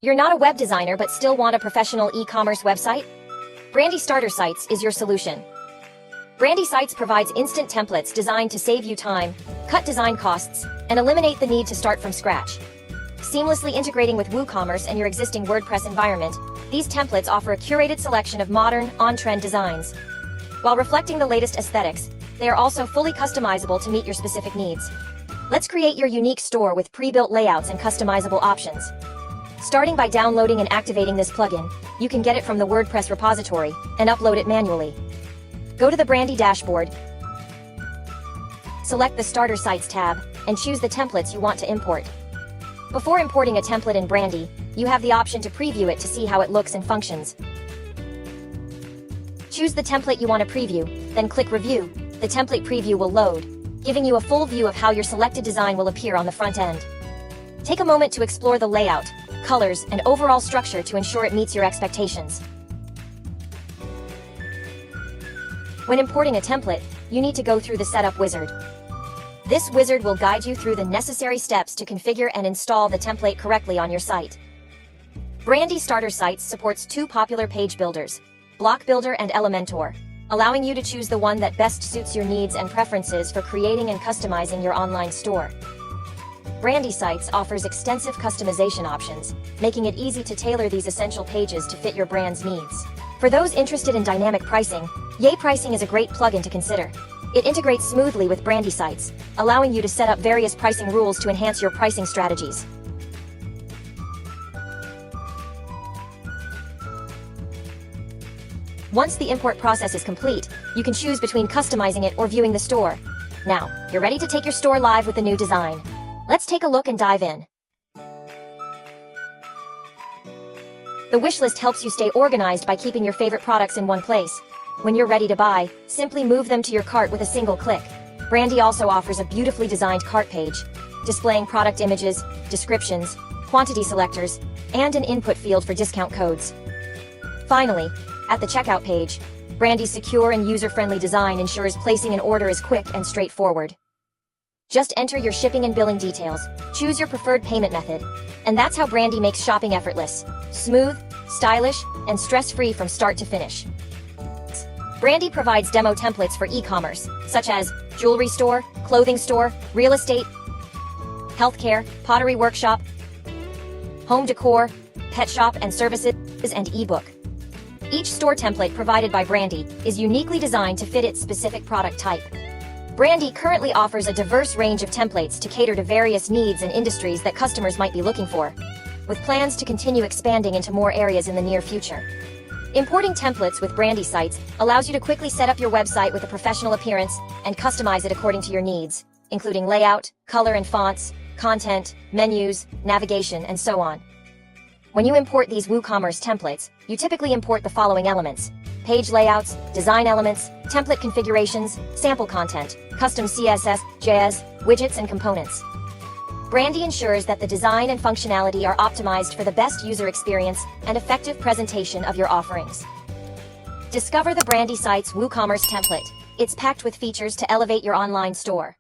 You're not a web designer but still want a professional e-commerce website? Brandy Starter Sites is your solution. Brandy Sites provides instant templates designed to save you time, cut design costs, and eliminate the need to start from scratch. Seamlessly integrating with WooCommerce and your existing WordPress environment, these templates offer a curated selection of modern, on-trend designs. While reflecting the latest aesthetics, they are also fully customizable to meet your specific needs. Let's create your unique store with pre-built layouts and customizable options. Starting by downloading and activating this plugin, you can get it from the WordPress repository and upload it manually. Go to the Brandy dashboard, select the Starter Sites tab, and choose the templates you want to import. Before importing a template in Brandy, you have the option to preview it to see how it looks and functions. Choose the template you want to preview, then click Review. The template preview will load, giving you a full view of how your selected design will appear on the front end. Take a moment to explore the layout, colors, and overall structure to ensure it meets your expectations. When importing a template, you need to go through the Setup wizard. This wizard will guide you through the necessary steps to configure and install the template correctly on your site. Brandy Starter Sites supports two popular page builders, Block Builder and Elementor, allowing you to choose the one that best suits your needs and preferences for creating and customizing your online store. Brandy Sites offers extensive customization options, making it easy to tailor these essential pages to fit your brand's needs. For those interested in dynamic pricing, Yay Pricing is a great plugin to consider. It integrates smoothly with Brandy Sites, allowing you to set up various pricing rules to enhance your pricing strategies. Once the import process is complete, you can choose between customizing it or viewing the store. Now, you're ready to take your store live with the new design. Let's take a look and dive in. The wishlist helps you stay organized by keeping your favorite products in one place. When you're ready to buy, simply move them to your cart with a single click. Brandy also offers a beautifully designed cart page, displaying product images, descriptions, quantity selectors, and an input field for discount codes. Finally, at the checkout page, Brandy's secure and user-friendly design ensures placing an order is quick and straightforward. Just enter your shipping and billing details, choose your preferred payment method, and that's how Brandy makes shopping effortless, smooth, stylish, and stress-free from start to finish. Brandy provides demo templates for e-commerce, such as jewelry store, clothing store, real estate, healthcare, pottery workshop, home decor, pet shop and services, and ebook. Each store template provided by Brandy is uniquely designed to fit its specific product type. Brandy currently offers a diverse range of templates to cater to various needs and industries that customers might be looking for, with plans to continue expanding into more areas in the near future. Importing templates with Brandy Sites allows you to quickly set up your website with a professional appearance and customize it according to your needs, including layout, color and fonts, content, menus, navigation, and so on. When you import these WooCommerce templates, you typically import the following elements: page layouts, design elements, template configurations, sample content, custom CSS, JS, widgets, and components. Brandy ensures that the design and functionality are optimized for the best user experience and effective presentation of your offerings. Discover the Brandy Sites WooCommerce template. It's packed with features to elevate your online store.